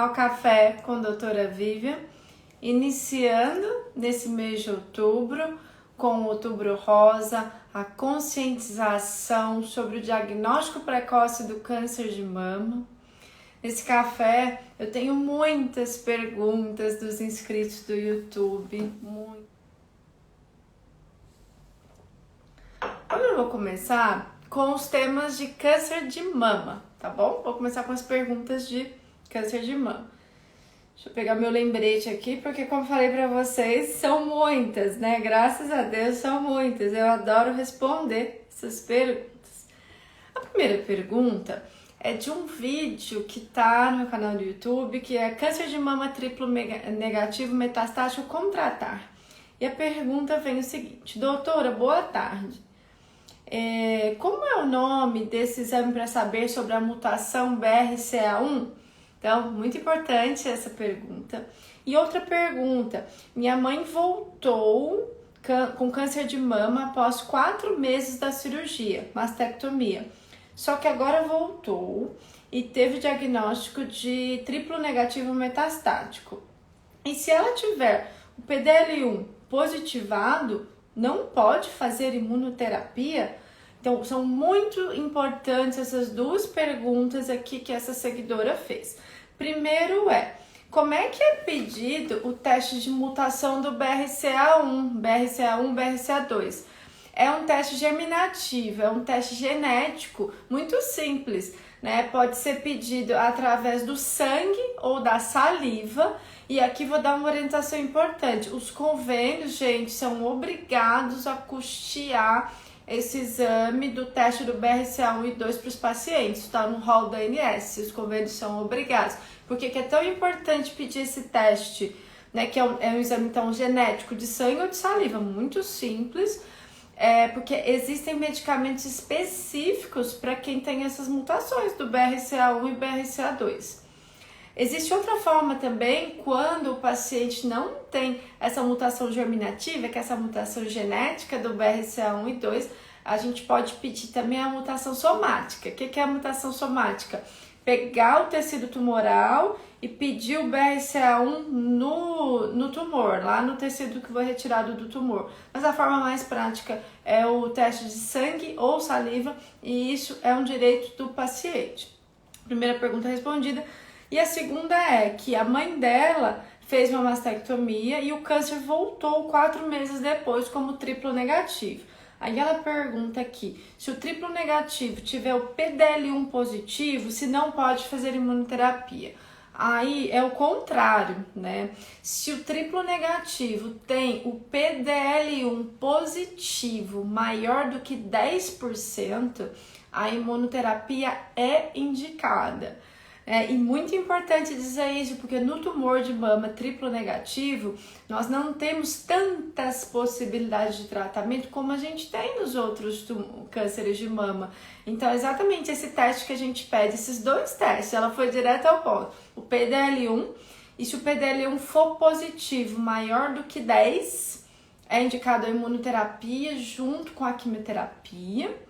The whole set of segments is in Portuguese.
ao Café com a Doutora Vivian, iniciando nesse mês de outubro, com o Outubro Rosa, a conscientização sobre o diagnóstico precoce do câncer de mama. Nesse café eu tenho muitas perguntas dos inscritos do YouTube. Hoje eu vou começar com os temas de câncer de mama, tá bom? Vou começar com as perguntas de câncer de mama. Deixa eu pegar meu lembrete aqui, porque como falei pra vocês, são muitas, né? Graças a Deus são muitas. Eu adoro responder essas perguntas. A primeira pergunta é de um vídeo que tá no meu canal do YouTube, que é câncer de mama triplo negativo metastático, como tratar? E a pergunta vem o seguinte: doutora, boa tarde. Como é o nome desse exame para saber sobre a mutação BRCA1? Então, muito importante essa pergunta. E outra pergunta: minha mãe voltou com câncer de mama após 4 meses da cirurgia, mastectomia. Só que agora voltou e teve o diagnóstico de triplo negativo metastático. E se ela tiver o PDL1 positivado, não pode fazer imunoterapia? Então, são muito importantes essas duas perguntas aqui que essa seguidora fez. Primeiro como é que é pedido o teste de mutação do BRCA1, BRCA2? É um teste germinativo, é um teste genético muito simples, né? Pode ser pedido através do sangue ou da saliva. E aqui vou dar uma orientação importante: os convênios, gente, são obrigados a custear esse exame do teste do BRCA1 e 2 para os pacientes, está no rol da ANS, os convênios são obrigados. Por que é tão importante pedir esse teste, né, que é um exame então genético de sangue ou de saliva? Muito simples, porque existem medicamentos específicos para quem tem essas mutações do BRCA1 e BRCA2. Existe outra forma também, quando o paciente não tem essa mutação germinativa, que é essa mutação genética do BRCA1 e 2, a gente pode pedir também a mutação somática. O que é a mutação somática? Pegar o tecido tumoral e pedir o BRCA1 no tumor, lá no tecido que foi retirado do tumor. Mas a forma mais prática é o teste de sangue ou saliva, e isso é um direito do paciente. Primeira pergunta respondida. E a segunda é que a mãe dela fez uma mastectomia e o câncer voltou 4 meses depois como triplo negativo. Aí ela pergunta aqui, se o triplo negativo tiver o PDL1 positivo, se não pode fazer imunoterapia. Aí é o contrário, né? Se o triplo negativo tem o PDL1 positivo maior do que 10%, a imunoterapia é indicada. E muito importante dizer isso, porque no tumor de mama triplo negativo, nós não temos tantas possibilidades de tratamento como a gente tem nos outros cânceres de mama. Então, é exatamente esse teste que a gente pede, esses 2 testes, ela foi direto ao ponto. O PDL1, e se o PDL1 for positivo, maior do que 10, é indicado a imunoterapia junto com a quimioterapia.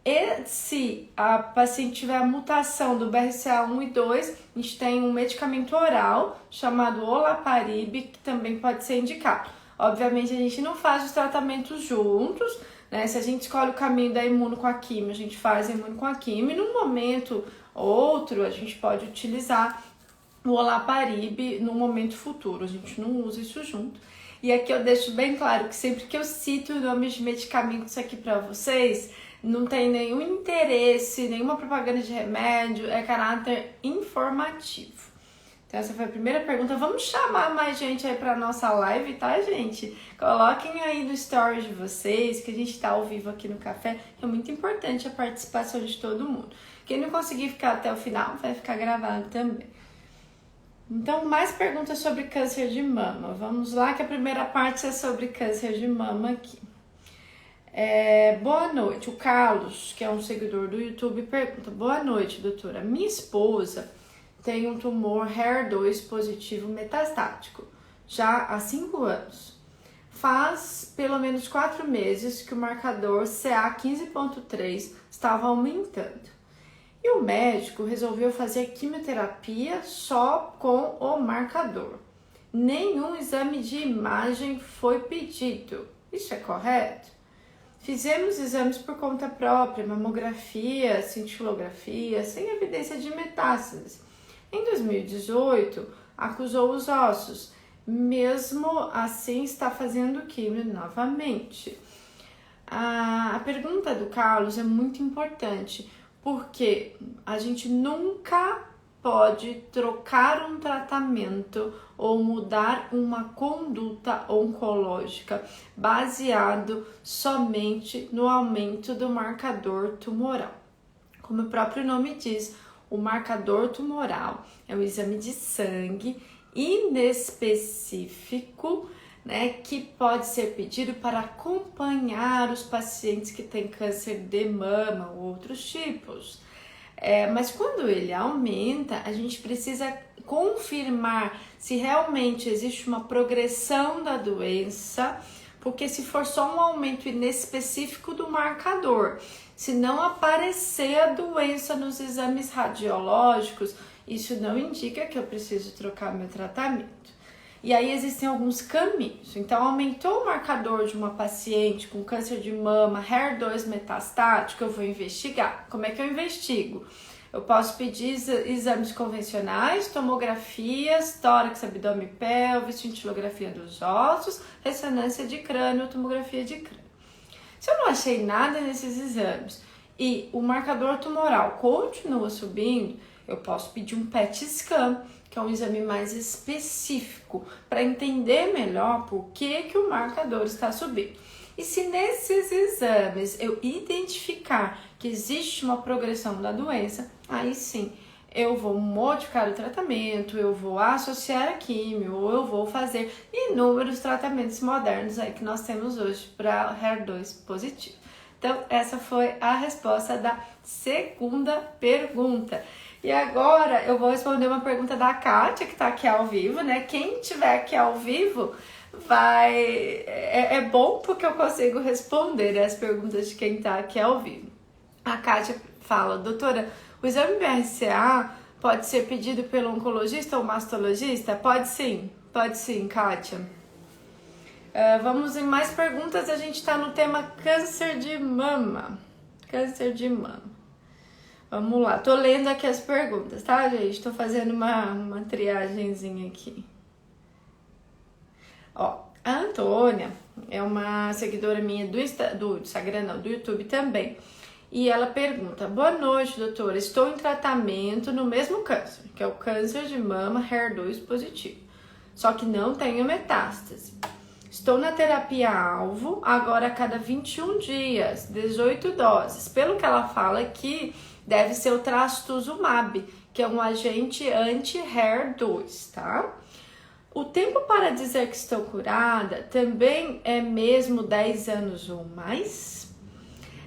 E se a paciente tiver a mutação do BRCA1 e 2, a gente tem um medicamento oral chamado olaparib, que também pode ser indicado. Obviamente a gente não faz os tratamentos juntos, né? Se a gente escolhe o caminho da imuno com a quimio, a gente faz a imuno com a quimio, e num momento ou outro a gente pode utilizar o olaparib no momento futuro, a gente não usa isso junto. E aqui eu deixo bem claro que sempre que eu cito nomes de medicamentos aqui para vocês, não tem nenhum interesse, nenhuma propaganda de remédio, é caráter informativo. Então essa foi a primeira pergunta. Vamos chamar mais gente aí pra nossa live, tá, gente? Coloquem aí no story de vocês, que a gente tá ao vivo aqui no café, que é muito importante a participação de todo mundo. Quem não conseguir ficar até o final, vai ficar gravado também. Então, mais perguntas sobre câncer de mama. Vamos lá, que a primeira parte é sobre câncer de mama aqui. Boa noite, o Carlos, que é um seguidor do YouTube, pergunta: boa noite, doutora, minha esposa tem um tumor HER2 positivo metastático já há 5 anos. Faz pelo menos 4 meses que o marcador CA 15.3 estava aumentando. E o médico resolveu fazer quimioterapia só com o marcador. Nenhum exame de imagem foi pedido. Isso é correto? Fizemos exames por conta própria, mamografia, cintilografia, sem evidência de metástases. Em 2018, acusou os ossos. Mesmo assim, está fazendo quimio novamente. A pergunta do Carlos é muito importante, porque a gente nunca pode trocar um tratamento ou mudar uma conduta oncológica baseado somente no aumento do marcador tumoral. Como o próprio nome diz, o marcador tumoral é um exame de sangue inespecífico, né, que pode ser pedido para acompanhar os pacientes que têm câncer de mama ou outros tipos. Mas quando ele aumenta, a gente precisa confirmar se realmente existe uma progressão da doença, porque se for só um aumento inespecífico do marcador, se não aparecer a doença nos exames radiológicos, isso não indica que eu preciso trocar meu tratamento. E aí existem alguns caminhos. Então, aumentou o marcador de uma paciente com câncer de mama, HER2 metastático, eu vou investigar. Como é que eu investigo? Eu posso pedir exames convencionais, tomografias, tórax, abdômen, pelvis, cintilografia dos ossos, ressonância de crânio, tomografia de crânio. Se eu não achei nada nesses exames e o marcador tumoral continua subindo, eu posso pedir um PET scan, que é um exame mais específico, para entender melhor por que o marcador está subindo. E se nesses exames eu identificar que existe uma progressão da doença, aí sim eu vou modificar o tratamento, eu vou associar a químio, ou eu vou fazer inúmeros tratamentos modernos aí que nós temos hoje para HER2 positivo. Então, essa foi a resposta da segunda pergunta. E agora eu vou responder uma pergunta da Kátia, que está aqui ao vivo, né? Quem estiver aqui ao vivo é bom porque eu consigo responder as perguntas de quem está aqui ao vivo. A Kátia fala: doutora, o exame BRCA pode ser pedido pelo oncologista ou mastologista? Pode sim, Kátia. Vamos em mais perguntas, a gente está no tema câncer de mama. Vamos lá, tô lendo aqui as perguntas, tá, gente? Tô fazendo uma triagenzinha aqui. Ó, a Antônia é uma seguidora minha do Instagram, não, do YouTube também. E ela pergunta: boa noite, doutora. Estou em tratamento no mesmo câncer, que é o câncer de mama HER2 positivo. Só que não tenho metástase. Estou na terapia-alvo agora a cada 21 dias, 18 doses. Pelo que ela fala aqui, deve ser o trastuzumab, que é um agente anti-HER2, tá? O tempo para dizer que estou curada também é mesmo 10 anos ou mais?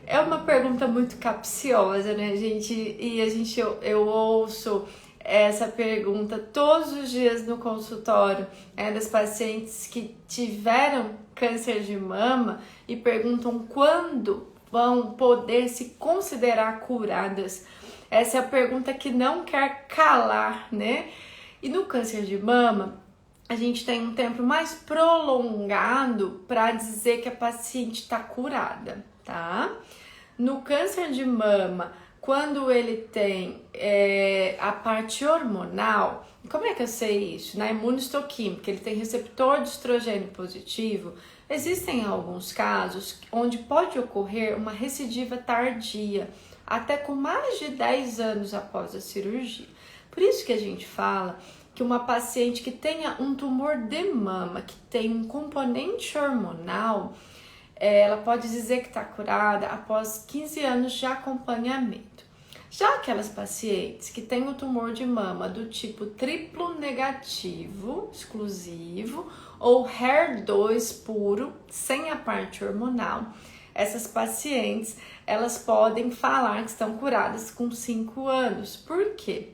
É uma pergunta muito capciosa, né, gente? E eu ouço essa pergunta todos os dias no consultório, das pacientes que tiveram câncer de mama e perguntam quando vão poder se considerar curadas. Essa é a pergunta que não quer calar, né? E no câncer de mama, a gente tem um tempo mais prolongado para dizer que a paciente está curada, tá? No câncer de mama, quando ele tem a parte hormonal, como é que eu sei isso? Na imunistoquímica, ele tem receptor de estrogênio positivo. Existem alguns casos onde pode ocorrer uma recidiva tardia, até com mais de 10 anos após a cirurgia. Por isso que a gente fala que uma paciente que tenha um tumor de mama, que tem um componente hormonal, ela pode dizer que está curada após 15 anos de acompanhamento. Já aquelas pacientes que têm o tumor de mama do tipo triplo negativo, exclusivo, ou HER2 puro, sem a parte hormonal, essas pacientes, elas podem falar que estão curadas com 5 anos. Por quê?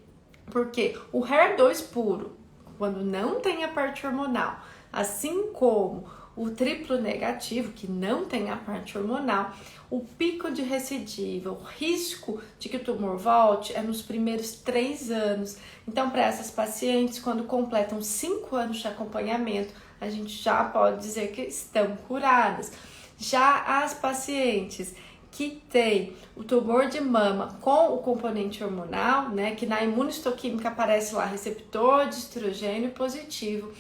Porque o HER2 puro, quando não tem a parte hormonal, assim como o triplo negativo, que não tem a parte hormonal, o pico de recidiva, o risco de que o tumor volte é nos primeiros 3 anos. Então, para essas pacientes, quando completam 5 anos de acompanhamento, a gente já pode dizer que estão curadas. Já as pacientes que têm o tumor de mama com o componente hormonal, né, que na imunistoquímica aparece lá receptor de estrogênio positivo,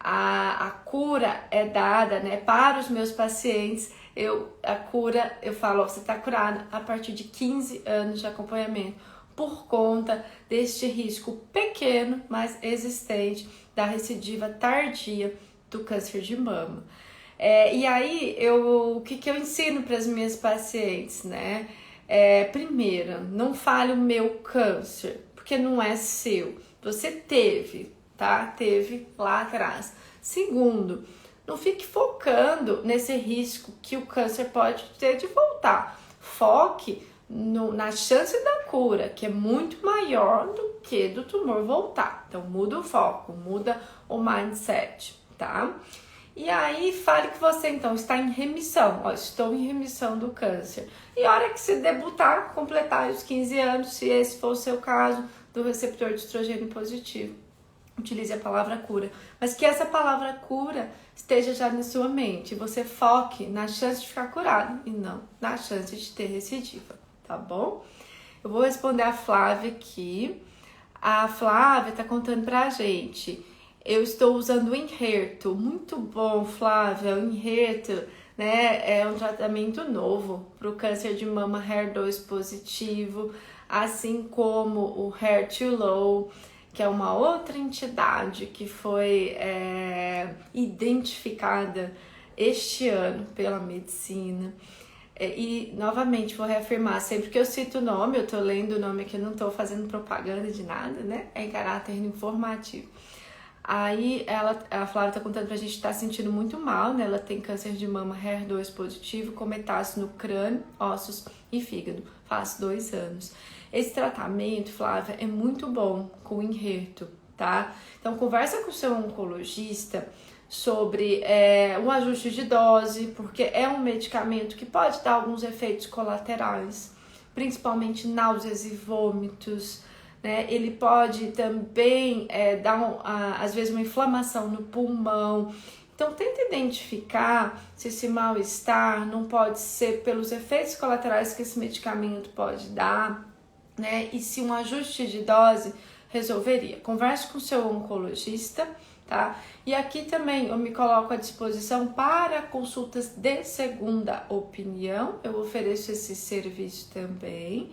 a cura é dada, né, para os meus pacientes. Eu falo, você está curado a partir de 15 anos de acompanhamento, por conta deste risco pequeno, mas existente, da recidiva tardia do câncer de mama. E aí, o que eu ensino para as minhas pacientes, né? Primeiro, não fale o meu câncer, porque não é seu. Você teve, tá? Teve lá atrás. Segundo, não fique focando nesse risco que o câncer pode ter de voltar. Foque na chance da cura, que é muito maior do que do tumor voltar. Então, muda o foco, muda o mindset, tá? E aí, fale que você, então, está em remissão. Ó, estou em remissão do câncer. E a hora que você debutar, completar os 15 anos, se esse for o seu caso, do receptor de estrogênio positivo, utilize a palavra cura. Mas que essa palavra cura esteja já na sua mente. Você foque na chance de ficar curado e não na chance de ter recidiva, tá bom? Eu vou responder a Flávia aqui. A Flávia tá contando pra gente. Eu estou usando o Enhertu. Muito bom, Flávia. O Enhertu, né, é um tratamento novo para o câncer de mama HER2 positivo, assim como o HER2-Low, que é uma outra entidade que foi identificada este ano pela medicina. E, novamente, vou reafirmar, sempre que eu cito o nome, eu estou lendo o nome aqui, não estou fazendo propaganda de nada, né? É em caráter informativo. Aí, a Flávia tá contando pra gente que tá sentindo muito mal, né? Ela tem câncer de mama HER2 positivo, com metástase no crânio, ossos e fígado, faz 2 anos. Esse tratamento, Flávia, é muito bom com o Enhertu, tá? Então, conversa com o seu oncologista sobre um ajuste de dose, porque é um medicamento que pode dar alguns efeitos colaterais, principalmente náuseas e vômitos, né? Ele pode também dar, às vezes, uma inflamação no pulmão. Então, tenta identificar se esse mal-estar não pode ser pelos efeitos colaterais que esse medicamento pode dar, né? E se um ajuste de dose resolveria. Converse com o seu oncologista, tá? E aqui também eu me coloco à disposição para consultas de segunda opinião. Eu ofereço esse serviço também.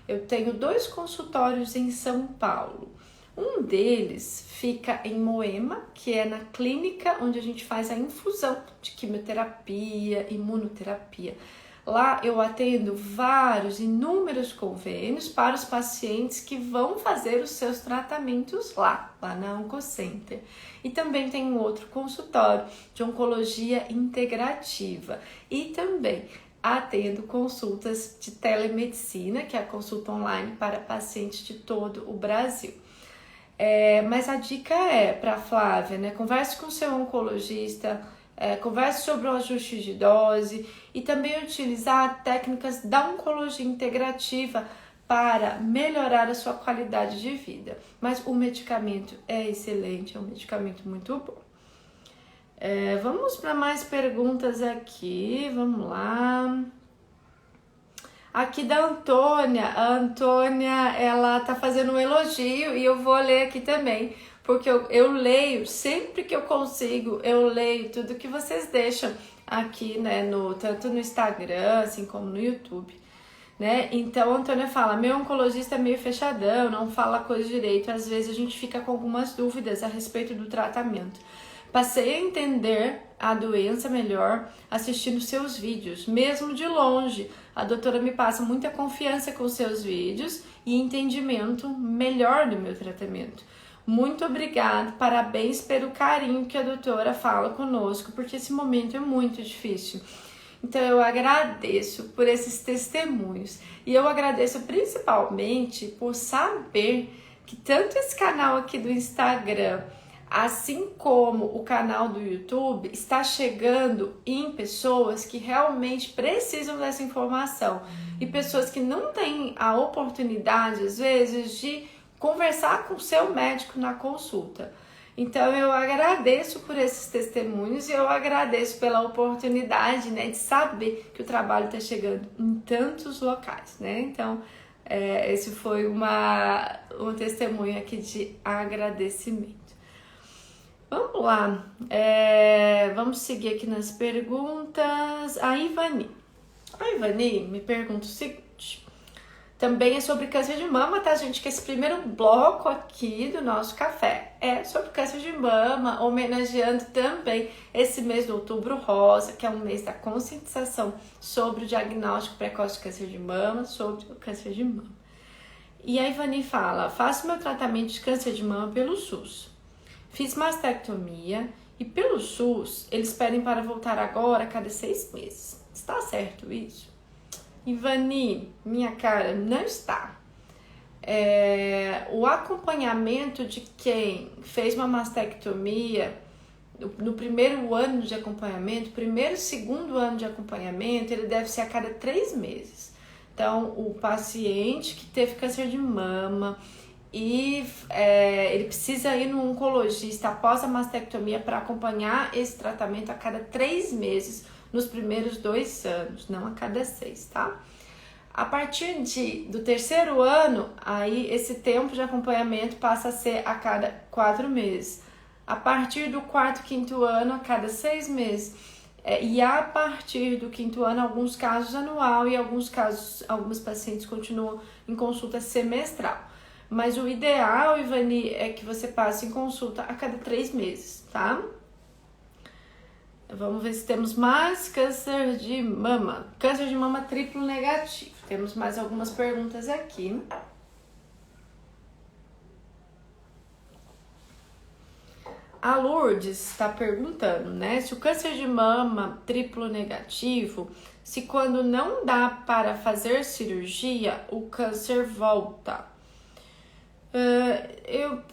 Eu tenho 2 consultórios em São Paulo. Um deles fica em Moema, que é na clínica onde a gente faz a infusão de quimioterapia, imunoterapia. Lá eu atendo inúmeros convênios para os pacientes que vão fazer os seus tratamentos lá na Oncocenter. E também tem um outro consultório de oncologia integrativa. E também atendo consultas de telemedicina, que é a consulta online para pacientes de todo o Brasil. Mas a dica para a Flávia, né? Converse com o seu oncologista, converse sobre o ajuste de dose e também utilizar técnicas da oncologia integrativa para melhorar a sua qualidade de vida. Mas o medicamento é excelente, é um medicamento muito bom. Vamos para mais perguntas aqui, vamos lá. Aqui da Antônia, a Antônia, ela tá fazendo um elogio e eu vou ler aqui também, porque eu leio, sempre que eu consigo, eu leio tudo que vocês deixam aqui, né, tanto no Instagram, assim como no YouTube, né? Então a Antônia fala, meu oncologista é meio fechadão, não fala coisa direito, às vezes a gente fica com algumas dúvidas a respeito do tratamento. Passei a entender a doença melhor assistindo seus vídeos, mesmo de longe. A doutora me passa muita confiança com seus vídeos e entendimento melhor do meu tratamento. Muito obrigada, parabéns pelo carinho que a doutora fala conosco, porque esse momento é muito difícil. Então eu agradeço por esses testemunhos e eu agradeço principalmente por saber que tanto esse canal aqui do Instagram, Assim como o canal do YouTube está chegando em pessoas que realmente precisam dessa informação e pessoas que não têm a oportunidade, às vezes, de conversar com o seu médico na consulta. Então eu agradeço por esses testemunhos e eu agradeço pela oportunidade, né, de saber que o trabalho está chegando em tantos locais, né? Então esse foi um testemunho aqui de agradecimento. Vamos lá, vamos seguir aqui nas perguntas. A Ivani me pergunta o seguinte, também é sobre câncer de mama, tá, gente? Que esse primeiro bloco aqui do nosso café é sobre câncer de mama, homenageando também esse mês de Outubro Rosa, que é um mês da conscientização sobre o diagnóstico precoce de câncer de mama, sobre o câncer de mama. E a Ivani fala, faço meu tratamento de câncer de mama pelo SUS. Fiz mastectomia e pelo SUS eles pedem para voltar agora a cada 6 meses. Está certo isso? Ivani, minha cara, não está. O acompanhamento de quem fez uma mastectomia no primeiro ano de acompanhamento, primeiro e segundo ano de acompanhamento, ele deve ser a cada 3 meses. Então, o paciente que teve câncer de mama e ele precisa ir no oncologista após a mastectomia para acompanhar esse tratamento a cada 3 meses nos primeiros 2 anos, não a cada 6, tá? A partir do 3º ano, aí esse tempo de acompanhamento passa a ser a cada 4 meses. A partir do 4º, 5º ano, a cada 6 meses. E a partir do 5º ano, alguns casos anual e alguns pacientes continuam em consulta semestral. Mas o ideal, Ivani, é que você passe em consulta a cada 3 meses, tá? Vamos ver se temos mais câncer de mama. Câncer de mama triplo negativo. Temos mais algumas perguntas aqui. A Lourdes está perguntando, né? Se o câncer de mama triplo negativo, se quando não dá para fazer cirurgia, o câncer volta.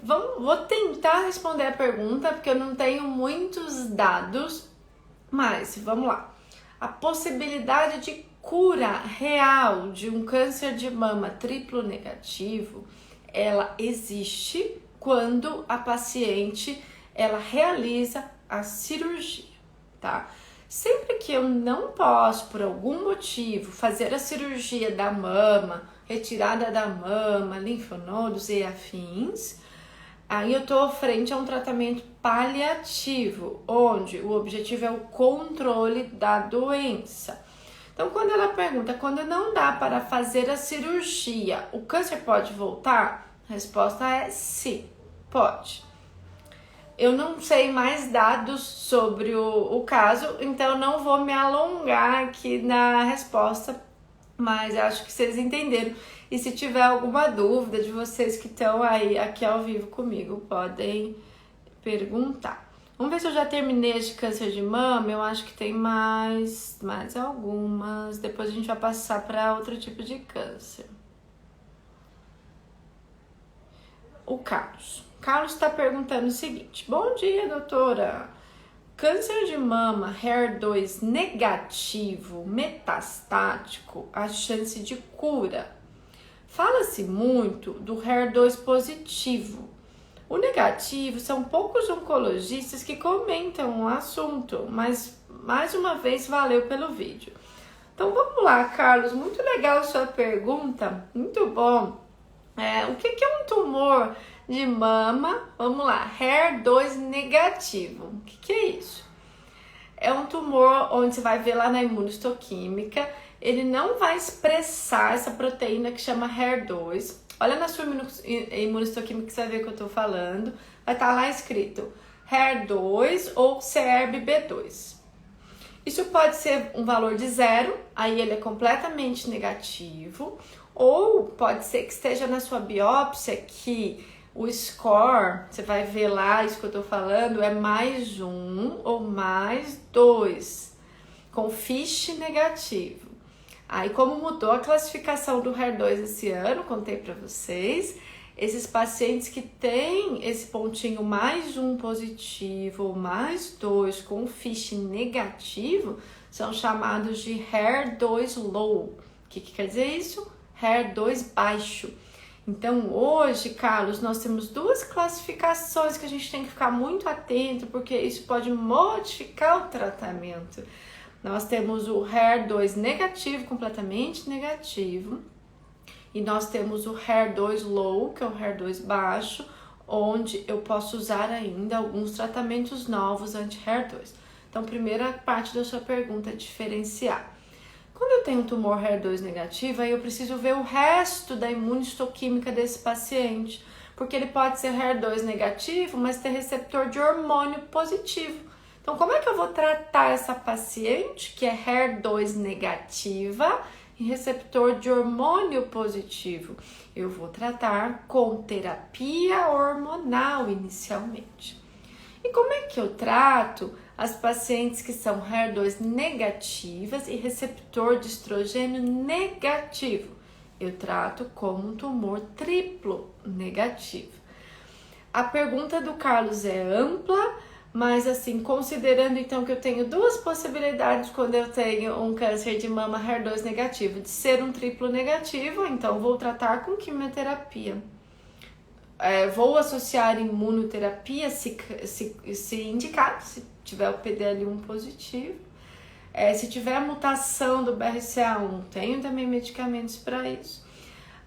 Vou tentar responder a pergunta, porque eu não tenho muitos dados, mas vamos lá. A possibilidade de cura real de um câncer de mama triplo negativo, ela existe quando a paciente ela realiza a cirurgia, tá? Sempre que eu não posso, por algum motivo, fazer a cirurgia da mama, retirada da mama, linfonodos e afins, aí eu tô frente a um tratamento paliativo, onde o objetivo é o controle da doença. Então, quando ela pergunta, quando não dá para fazer a cirurgia, o câncer pode voltar? A resposta é sim, pode. Eu não sei mais dados sobre o caso, então não vou me alongar aqui na resposta, mas acho que vocês entenderam. E se tiver alguma dúvida de vocês que estão aí aqui ao vivo comigo, podem perguntar. Vamos ver se eu já terminei as de câncer de mama. Eu acho que tem mais algumas. Depois a gente vai passar para outro tipo de câncer. O Carlos. Carlos está perguntando o seguinte. Bom dia, doutora. Câncer de mama HER2 negativo, metastático, a chance de cura. Fala-se muito do HER2 positivo. O negativo são poucos oncologistas que comentam o assunto, mas mais uma vez valeu pelo vídeo. Então vamos lá, Carlos, muito legal a sua pergunta, muito bom. O que é um tumor de mama? Vamos lá, HER2 negativo, o que é isso? É um tumor onde você vai ver lá na imunohistoquímica, ele não vai expressar essa proteína que chama HER2. Olha na sua imunohistoquímica que você vai ver o que eu estou falando. Vai estar lá escrito HER2 ou CERBB2. Isso pode ser um valor de 0, aí ele é completamente negativo. Ou pode ser que esteja na sua biópsia que o score, você vai ver lá, isso que eu estou falando, é +1 ou +2, com FISH negativo. Aí, como mudou a classificação do HER2 esse ano, contei para vocês, Esses pacientes que têm esse pontinho mais 1 positivo ou mais 2 com FISH negativo são chamados de HER2 low. O que quer dizer isso? HER2 baixo. Então hoje, Carlos, nós temos duas classificações que a gente tem que ficar muito atento, porque isso pode modificar o tratamento. Nós temos o HER2 negativo, completamente negativo, e nós temos o HER2 low, que é o HER2 baixo, onde eu posso usar ainda alguns tratamentos novos anti-HER2. Então, primeira parte da sua pergunta é diferenciar. Quando eu tenho um tumor HER2 negativo, aí eu preciso ver o resto da imunistoquímica desse paciente, porque ele pode ser HER2 negativo, mas ter receptor de hormônio positivo. Então, como é que eu vou tratar essa paciente que é HER2 negativa e receptor de hormônio positivo? Eu vou tratar com terapia hormonal inicialmente. E como é que eu trato as pacientes que são HER2 negativas e receptor de estrogênio negativo? Eu trato como um tumor triplo negativo. A pergunta do Carlos é ampla, mas assim, considerando então que eu tenho duas possibilidades quando eu tenho um câncer de mama HER2 negativo, de ser um triplo negativo, então vou tratar com quimioterapia. Vou associar imunoterapia se indicado, se tiver o PDL1 positivo. Se tiver a mutação do BRCA1, tenho também medicamentos para isso.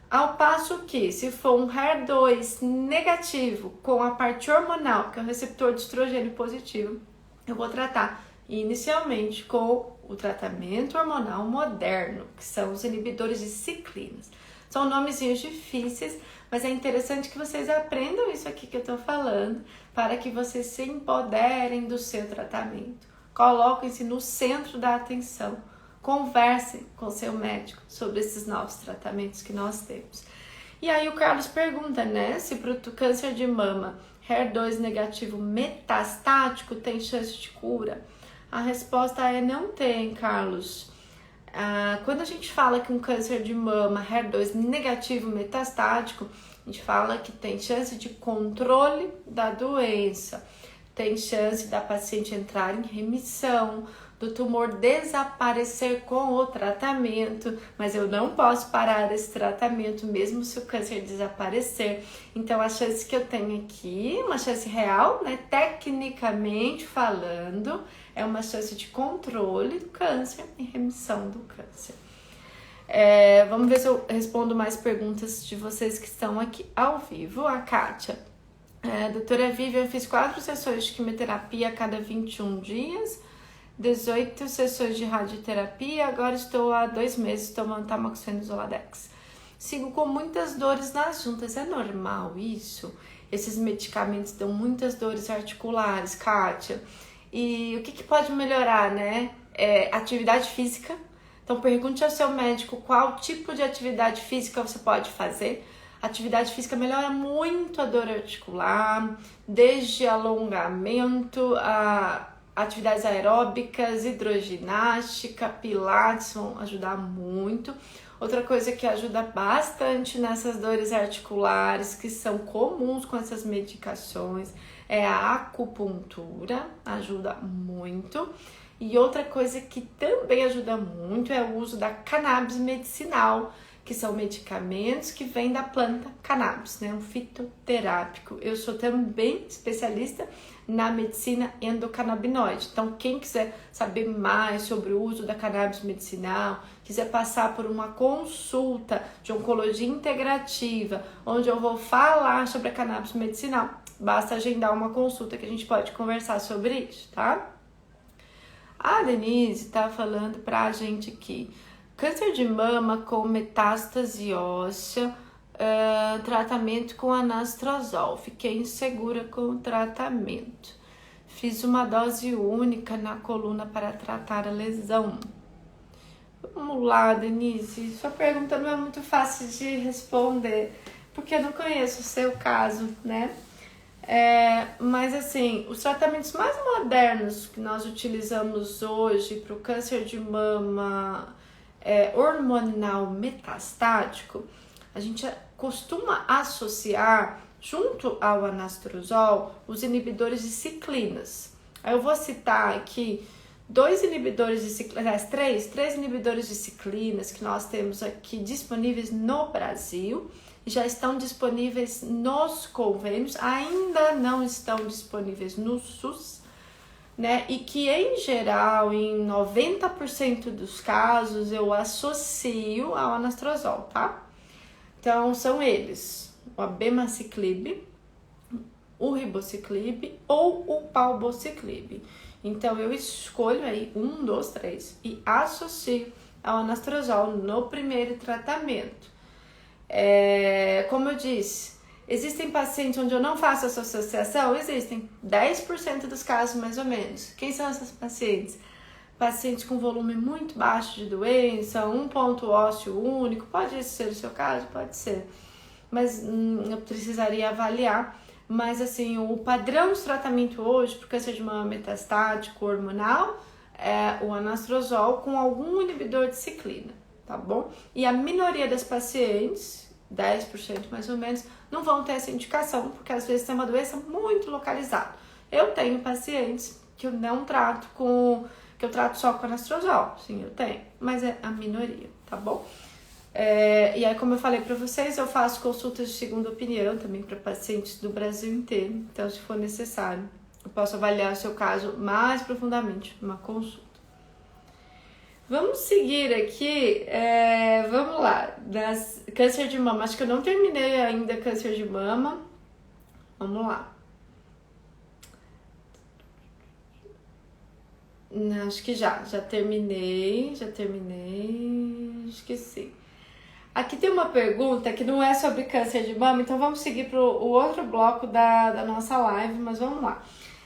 Ao passo que, se for um HER2 negativo com a parte hormonal, que é o receptor de estrogênio positivo, eu vou tratar inicialmente com o tratamento hormonal moderno, que são os inibidores de ciclinas. São nomezinhos difíceis, mas é interessante que vocês aprendam isso aqui que eu estou falando, para que vocês se empoderem do seu tratamento. Coloquem-se no centro da atenção. Conversem com seu médico sobre esses novos tratamentos que nós temos. E aí o Carlos pergunta, né, se para o câncer de mama HER2 negativo metastático tem chance de cura? A resposta é não tem, Carlos. Quando a gente fala que um câncer de mama HER2 negativo metastático, a gente fala que tem chance de controle da doença, tem chance da paciente entrar em remissão, do tumor desaparecer com o tratamento, mas eu não posso parar esse tratamento mesmo se o câncer desaparecer. Então a chance que eu tenho aqui, uma chance real, né, tecnicamente falando, é uma chance de controle do câncer e remissão do câncer. Vamos ver se eu respondo mais perguntas de vocês que estão aqui ao vivo. A Kátia. Doutora Vivian, eu fiz 4 sessões de quimioterapia a cada 21 dias, 18 sessões de radioterapia, agora estou há 2 meses tomando tamoxifeno Zoladex. Sigo com muitas dores nas juntas, é normal isso? Esses medicamentos dão muitas dores articulares, Kátia. E o que pode melhorar, né? Atividade física. Então pergunte ao seu médico qual tipo de atividade física você pode fazer. Atividade física melhora muito a dor articular, desde alongamento, atividades aeróbicas, hidroginástica, pilates vão ajudar muito. Outra coisa que ajuda bastante nessas dores articulares, que são comuns com essas medicações, é a acupuntura, ajuda muito. E outra coisa que também ajuda muito é o uso da cannabis medicinal, que são medicamentos que vêm da planta cannabis, né? Um fitoterápico. Eu sou também especialista na medicina endocannabinoide. Então, quem quiser saber mais sobre o uso da cannabis medicinal, quiser passar por uma consulta de oncologia integrativa, onde eu vou falar sobre a cannabis medicinal, basta agendar uma consulta que a gente pode conversar sobre isso, tá? A Denise tá falando pra gente aqui. Câncer de mama com metástase óssea, tratamento com anastrozol. Fiquei insegura com o tratamento. Fiz uma dose única na coluna para tratar a lesão. Vamos lá, Denise. Sua pergunta não é muito fácil de responder, porque eu não conheço o seu caso, né? Mas assim, os tratamentos mais modernos que nós utilizamos hoje para o câncer de mama hormonal metastático, a gente costuma associar, junto ao anastrozol, os inibidores de ciclinas. Aí eu vou citar aqui três inibidores de ciclinas que nós temos aqui disponíveis no Brasil, já estão disponíveis nos convênios, ainda não estão disponíveis no SUS, né? E que em geral, em 90% dos casos, eu associo ao anastrozol, tá? Então são eles, o abemaciclib, o ribociclib ou o palbociclib. Então eu escolho aí 1, 2, 3 e associo ao anastrozol no primeiro tratamento. Como eu disse, existem pacientes onde eu não faço essa associação? Existem 10% dos casos mais ou menos. Quem são essas pacientes? Pacientes com volume muito baixo de doença, um ponto ósseo único, pode ser o seu caso? Pode ser, mas eu precisaria avaliar. Mas assim, o padrão de tratamento hoje para câncer de mama metastático hormonal é o anastrozol com algum inibidor de ciclina, tá bom? E a minoria das pacientes, 10% mais ou menos, não vão ter essa indicação, porque às vezes tem uma doença muito localizada. Eu tenho pacientes que eu não trato que eu trato só com anastrozol, sim, eu tenho, mas é a minoria, tá bom? E aí, como eu falei para vocês, eu faço consultas de segunda opinião também para pacientes do Brasil inteiro. Então, se for necessário, eu posso avaliar o seu caso mais profundamente numa consulta. Vamos seguir aqui, vamos lá, câncer de mama. Acho que eu não terminei ainda câncer de mama. Vamos lá. Não, acho que já terminei, esqueci. Aqui tem uma pergunta que não é sobre câncer de mama, então vamos seguir para o outro bloco da nossa live, mas vamos lá.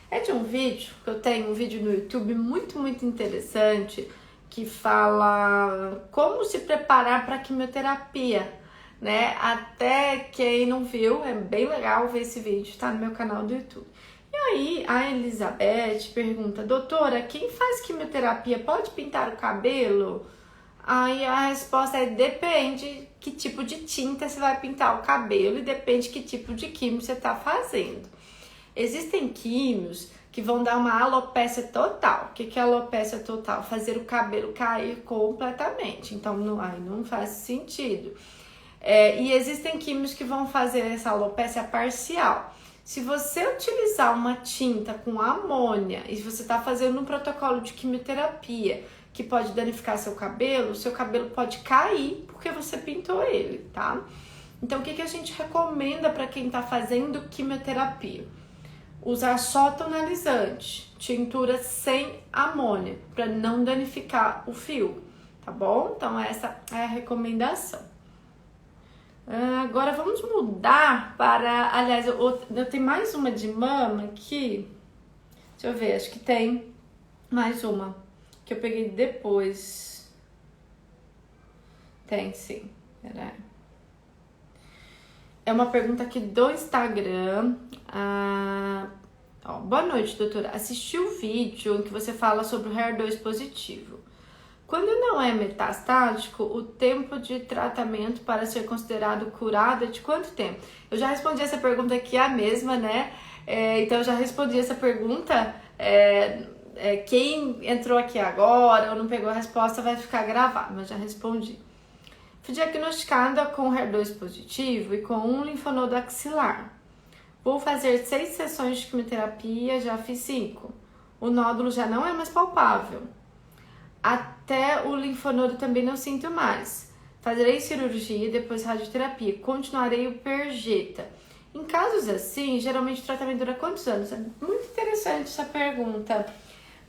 É de um vídeo, que eu tenho um vídeo no YouTube muito, muito interessante, que fala como se preparar para a quimioterapia, né? Até quem não viu, é bem legal ver esse vídeo, tá no meu canal do YouTube. E aí a Elizabeth pergunta, doutora, quem faz quimioterapia pode pintar o cabelo? Aí a resposta é depende que tipo de tinta você vai pintar o cabelo e depende que tipo de químio você está fazendo. Existem químios que vão dar uma alopécia total. O que é alopécia total? Fazer o cabelo cair completamente. Então aí não faz sentido. E existem químios que vão fazer essa alopécia parcial. Se você utilizar uma tinta com amônia e você está fazendo um protocolo de quimioterapia que pode danificar seu cabelo pode cair porque você pintou ele, tá? Então, o que a gente recomenda para quem está fazendo quimioterapia? Usar só tonalizante, tintura sem amônia, para não danificar o fio, tá bom? Então, essa é a recomendação. Agora, vamos mudar para... Aliás, eu tenho mais uma de mama aqui. Deixa eu ver, acho que tem mais uma que eu peguei depois. Tem sim, peraí. É uma pergunta aqui do Instagram. Boa noite, doutora. Assisti o vídeo em que você fala sobre o HER2 positivo. Quando não é metastático, o tempo de tratamento para ser considerado curado é de quanto tempo? Eu já respondi essa pergunta aqui, a mesma, né? Então eu já respondi essa pergunta. Quem entrou aqui agora ou não pegou a resposta vai ficar gravado, mas já respondi. Fui diagnosticada com HER2 positivo e com um linfonodo axilar. Vou fazer 6 sessões de quimioterapia, já fiz 5. O nódulo já não é mais palpável. Até o linfonodo também não sinto mais. Farei cirurgia e depois radioterapia. Continuarei o Perjeta. Em casos assim, geralmente o tratamento dura quantos anos? É muito interessante essa pergunta.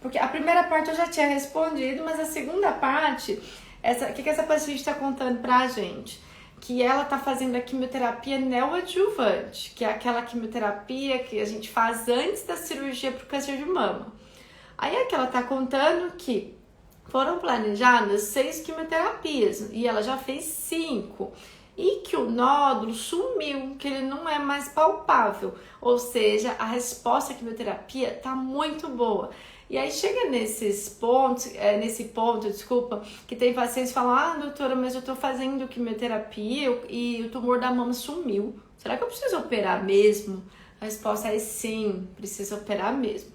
Porque a primeira parte eu já tinha respondido, mas a segunda parte, o que essa paciente está contando pra gente? Que ela tá fazendo a quimioterapia neoadjuvante, que é aquela quimioterapia que a gente faz antes da cirurgia pro câncer de mama. Aí é que ela tá contando que foram planejadas 6 quimioterapias e ela já fez 5. E que o nódulo sumiu, que ele não é mais palpável. Ou seja, a resposta à quimioterapia tá muito boa. E aí chega nesse ponto, desculpa, que tem pacientes que falam, ah, doutora, mas eu tô fazendo quimioterapia e o tumor da mama sumiu. Será que eu preciso operar mesmo? A resposta é sim, precisa operar mesmo.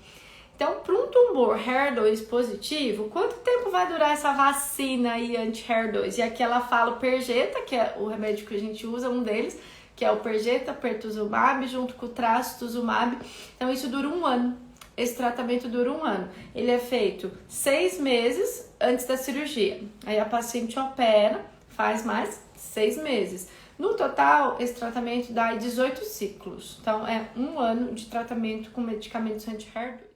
Então, para um tumor HER2 positivo, quanto tempo vai durar essa vacina aí anti-HER2? E aqui ela fala o Perjeta, que é o remédio que a gente usa, um deles, que é o Perjeta, pertuzumab, junto com o trastuzumab. Então, isso dura 1 ano. Esse tratamento dura 1 ano. Ele é feito 6 meses antes da cirurgia. Aí a paciente opera, faz mais 6 meses. No total, esse tratamento dá 18 ciclos. Então, é 1 ano de tratamento com medicamentos anti-HER2.